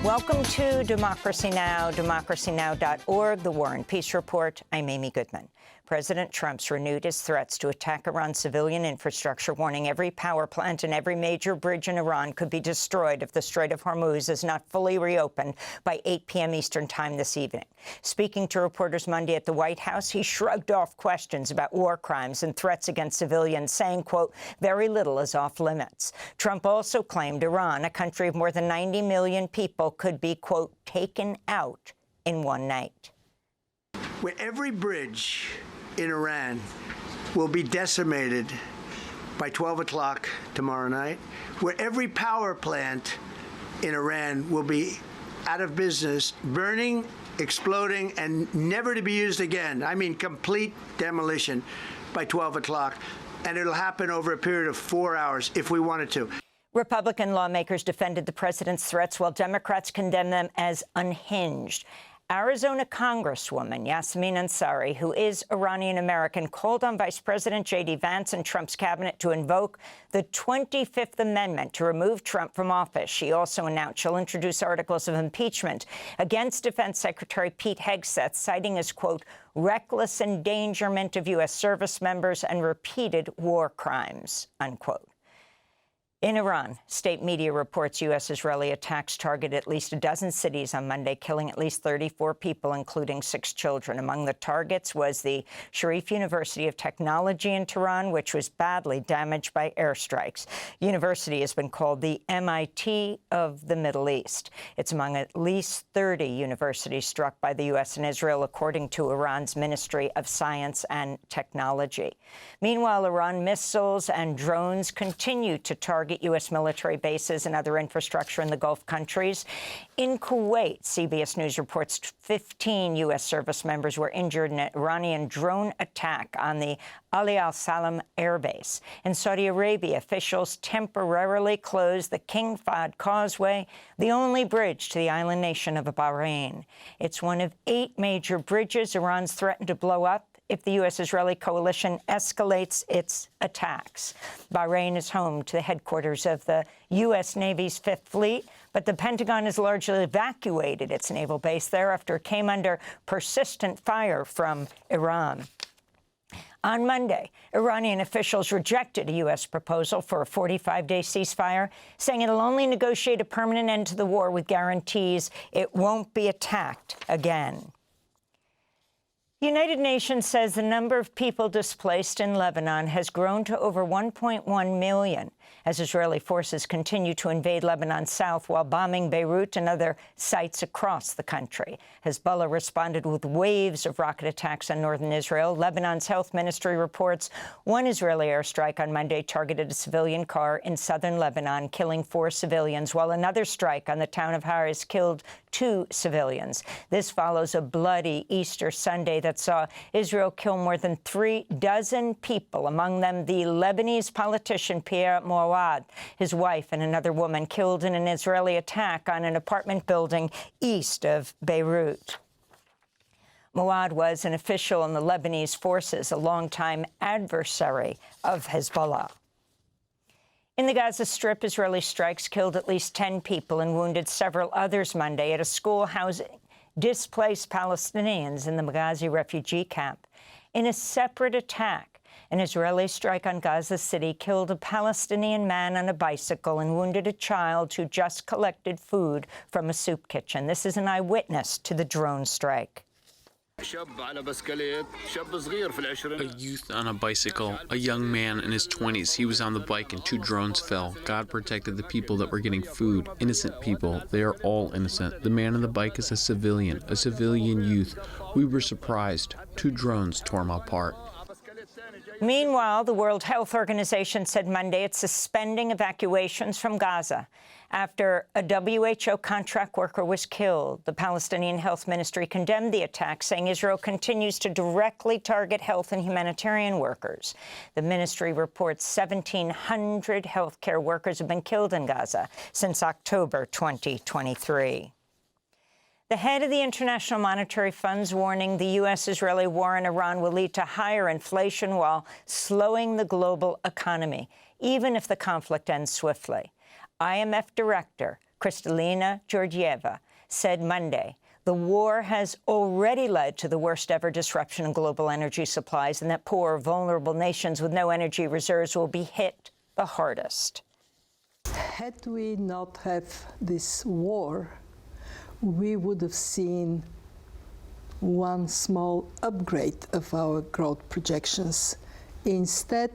Welcome to Democracy Now!, democracynow.org, The War and Peace Report. I'm Amy Goodman. President Trump's renewed his threats to attack Iran's civilian infrastructure, warning every power plant and every major bridge in Iran could be destroyed if the Strait of Hormuz is not fully reopened by 8 p.m. Eastern time this evening. Speaking to reporters Monday at the White House, he shrugged off questions about war crimes and threats against civilians, saying, quote, very little is off limits. Trump also claimed Iran, a country of more than 90 million people, could be, quote, taken out in one night. Where every bridge in Iran will be decimated by 12 o'clock tomorrow night, where every power plant in Iran will be out of business, burning, exploding, and never to be used again. I mean, complete demolition by 12 o'clock. And it'll happen over a period of 4 hours if we wanted to. Republican lawmakers defended the president's threats while Democrats condemned them as unhinged. Arizona Congresswoman Yasmin Ansari, who is Iranian-American, called on Vice President J.D. Vance and Trump's cabinet to invoke the 25th Amendment to remove Trump from office. She also announced she'll introduce articles of impeachment against Defense Secretary Pete Hegseth, citing as, quote, reckless endangerment of U.S. service members and repeated war crimes, unquote. In Iran, state media reports U.S.-Israeli attacks targeted at least a dozen cities on Monday, killing at least 34 people, including 6 children. Among the targets was the Sharif University of Technology in Tehran, which was badly damaged by airstrikes. The university has been called the MIT of the Middle East. It's among at least 30 universities struck by the U.S. and Israel, according to Iran's Ministry of Science and Technology. Meanwhile, Iran missiles and drones continue to target U.S. military bases and other infrastructure in the Gulf countries. In Kuwait, CBS News reports 15 U.S. service members were injured in an Iranian drone attack on the Ali al-Salam air base. In Saudi Arabia, officials temporarily closed the King Fahd Causeway, the only bridge to the island nation of Bahrain. It's one of 8 major bridges Iran's threatened to blow up if the U.S.-Israeli coalition escalates its attacks. Bahrain is home to the headquarters of the U.S. Navy's 5th Fleet, but the Pentagon has largely evacuated its naval base there after it came under persistent fire from Iran. On Monday, Iranian officials rejected a U.S. proposal for a 45-day ceasefire, saying it'll only negotiate a permanent end to the war with guarantees it won't be attacked again. The United Nations says the number of people displaced in Lebanon has grown to over 1.1 million as Israeli forces continue to invade Lebanon's south while bombing Beirut and other sites across the country. Hezbollah responded with waves of rocket attacks on northern Israel. Lebanon's health ministry reports one Israeli airstrike on Monday targeted a civilian car in southern Lebanon, killing 4 civilians, while another strike on the town of Haris killed 2 civilians. This follows a bloody Easter Sunday that saw Israel kill more than 36 people, among them the Lebanese politician Pierre Mouawad, his wife and another woman killed in an Israeli attack on an apartment building east of Beirut. Mouawad was an official in the Lebanese forces, a longtime adversary of Hezbollah. In the Gaza Strip, Israeli strikes killed at least 10 people and wounded several others Monday at a school housing displaced Palestinians in the Maghazi refugee camp. In a separate attack, an Israeli strike on Gaza City killed a Palestinian man on a bicycle and wounded a child who just collected food from a soup kitchen. This is an eyewitness to the drone strike. A youth on a bicycle, a young man in his 20s. He was on the bike and 2 drones fell. God protected the people that were getting food. Innocent people. They are all innocent. The man on the bike is a civilian youth. We were surprised. 2 drones tore him apart. Meanwhile, the World Health Organization said Monday it's suspending evacuations from Gaza after a WHO contract worker was killed. The Palestinian Health Ministry condemned the attack, saying Israel continues to directly target health and humanitarian workers. The ministry reports 1,700 healthcare workers have been killed in Gaza since October 2023. The head of the International Monetary Fund's warning the U.S.-Israeli war in Iran will lead to higher inflation while slowing the global economy, even if the conflict ends swiftly. IMF Director Kristalina Georgieva, said Monday the war has already led to the worst-ever disruption in global energy supplies and that poor, vulnerable nations with no energy reserves will be hit the hardest. Had we not have this war, we would have seen one small upgrade of our growth projections. Instead,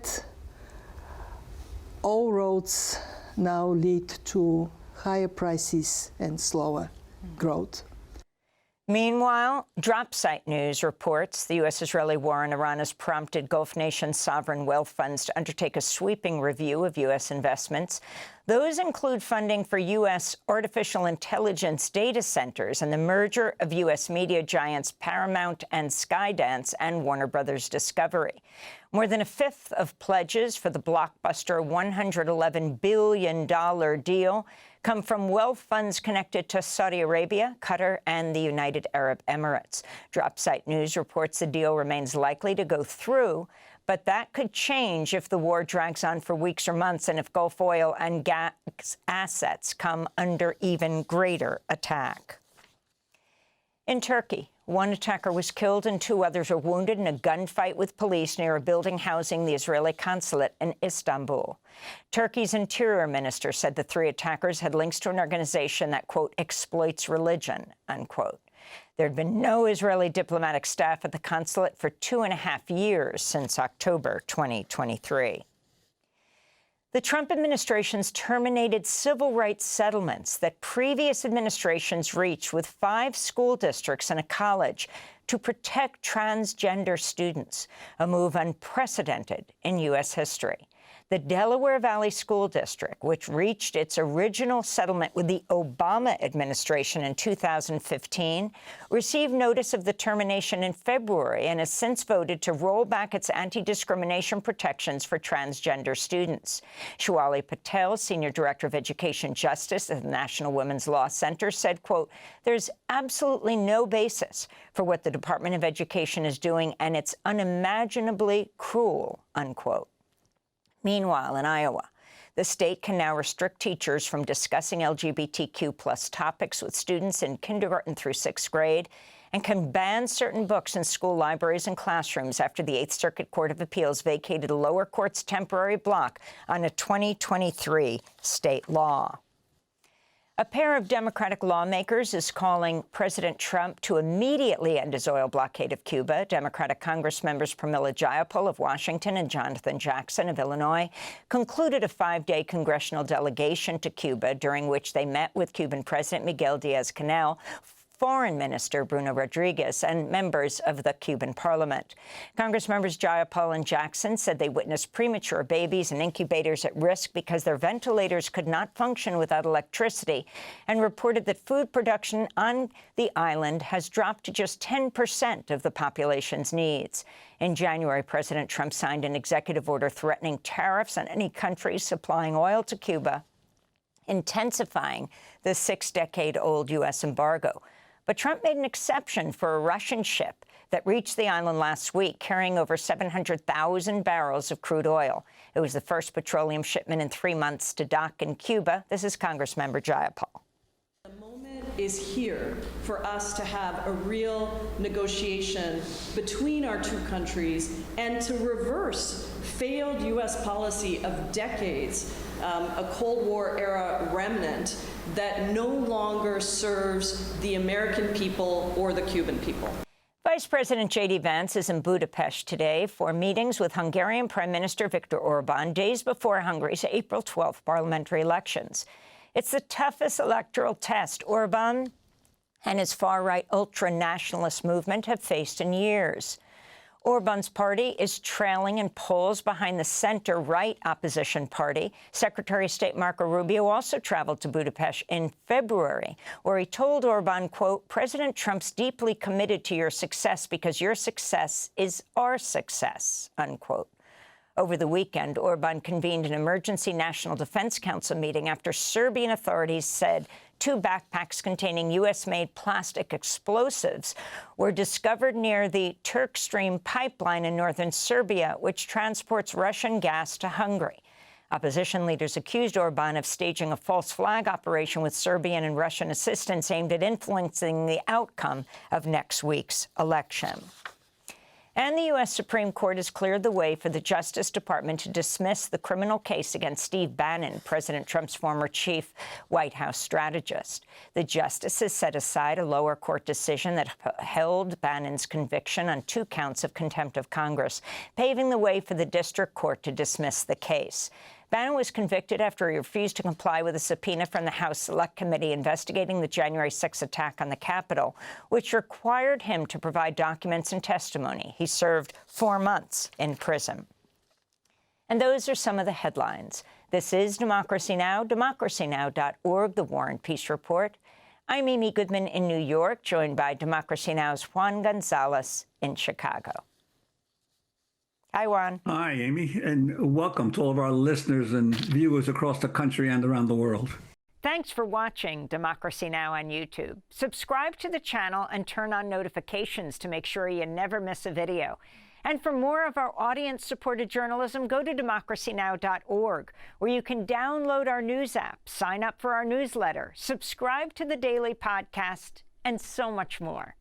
all roads now lead to higher prices and slower growth. Meanwhile, drop site news reports the U.S.-Israeli war in Iran has prompted Gulf nations' sovereign wealth funds to undertake a sweeping review of U.S. investments. Those include funding for U.S. artificial intelligence data centers and the merger of U.S. media giants Paramount and Skydance and Warner Brothers Discovery. More than a fifth of pledges for the blockbuster $111 billion deal come from wealth funds connected to Saudi Arabia, Qatar, and the United Arab Emirates. Dropsite News reports the deal remains likely to go through, but that could change if the war drags on for weeks or months and if Gulf oil and gas assets come under even greater attack. In Turkey, one attacker was killed and 2 others were wounded in a gunfight with police near a building housing the Israeli consulate in Istanbul. Turkey's interior minister said the 3 attackers had links to an organization that, quote, exploits religion, unquote. There had been no Israeli diplomatic staff at the consulate for 2.5 years since October 2023. The Trump administration's terminated civil rights settlements that previous administrations reached with 5 school districts and a college to protect transgender students, a move unprecedented in U.S. history. The Delaware Valley School District, which reached its original settlement with the Obama administration in 2015, received notice of the termination in February and has since voted to roll back its anti-discrimination protections for transgender students. Shwali Patel, Senior Director of Education Justice at the National Women's Law Center, said, quote, there's absolutely no basis for what the Department of Education is doing, and it's unimaginably cruel, unquote. Meanwhile, in Iowa, the state can now restrict teachers from discussing LGBTQ+ topics with students in kindergarten through 6th grade and can ban certain books in school libraries and classrooms after the 8th Circuit Court of Appeals vacated a lower court's temporary block on a 2023 state law. A pair of Democratic lawmakers is calling President Trump to immediately end his oil blockade of Cuba. Democratic Congress members Pramila Jayapal of Washington and Jonathan Jackson of Illinois concluded a 5-day congressional delegation to Cuba, during which they met with Cuban President Miguel Diaz-Canel, Foreign Minister Bruno Rodriguez, and members of the Cuban parliament. Congress members Jayapal and Jackson said they witnessed premature babies and incubators at risk because their ventilators could not function without electricity, and reported that food production on the island has dropped to just 10% of the population's needs. In January, President Trump signed an executive order threatening tariffs on any country supplying oil to Cuba, intensifying the 6-decade-old U.S. embargo. But Trump made an exception for a Russian ship that reached the island last week, carrying over 700,000 barrels of crude oil. It was the first petroleum shipment in 3 months to dock in Cuba. This is Congressmember Jayapal. The moment is here for us to have a real negotiation between our 2 countries and to reverse failed U.S. policy of decades, a Cold War-era remnant that no longer serves the American people or the Cuban people. Vice President J.D. Vance is in Budapest today for meetings with Hungarian Prime Minister Viktor Orban, days before Hungary's April 12th parliamentary elections. It's the toughest electoral test Orban and his far-right ultra-nationalist movement have faced in years. Orban's party is trailing in polls behind the center-right opposition party. Secretary of State Marco Rubio also traveled to Budapest in February, where he told Orban, quote, President Trump's deeply committed to your success because your success is our success, unquote. Over the weekend, Orban convened an emergency National Defense Council meeting after Serbian authorities said 2 backpacks containing U.S.-made plastic explosives were discovered near the Turk Stream pipeline in northern Serbia, which transports Russian gas to Hungary. Opposition leaders accused Orban of staging a false flag operation with Serbian and Russian assistance aimed at influencing the outcome of next week's election. And the U.S. Supreme Court has cleared the way for the Justice Department to dismiss the criminal case against Steve Bannon, President Trump's former chief White House strategist. The justices set aside a lower court decision that held Bannon's conviction on 2 counts of contempt of Congress, paving the way for the district court to dismiss the case. Bannon was convicted after he refused to comply with a subpoena from the House Select Committee investigating the January 6 attack on the Capitol, which required him to provide documents and testimony. He served 4 months in prison. And those are some of the headlines. This is Democracy Now!, democracynow.org, The War and Peace Report. I'm Amy Goodman in New York, joined by Democracy Now!'s Juan Gonzalez in Chicago. Hi, Juan. Hi, Amy, and welcome to all of our listeners and viewers across the country and around the world. Thanks for watching Democracy Now! On YouTube. Subscribe to the channel and turn on notifications to make sure you never miss a video. And for more of our audience-supported journalism, go to democracynow.org, where you can download our news app, sign up for our newsletter, subscribe to the daily podcast, and so much more.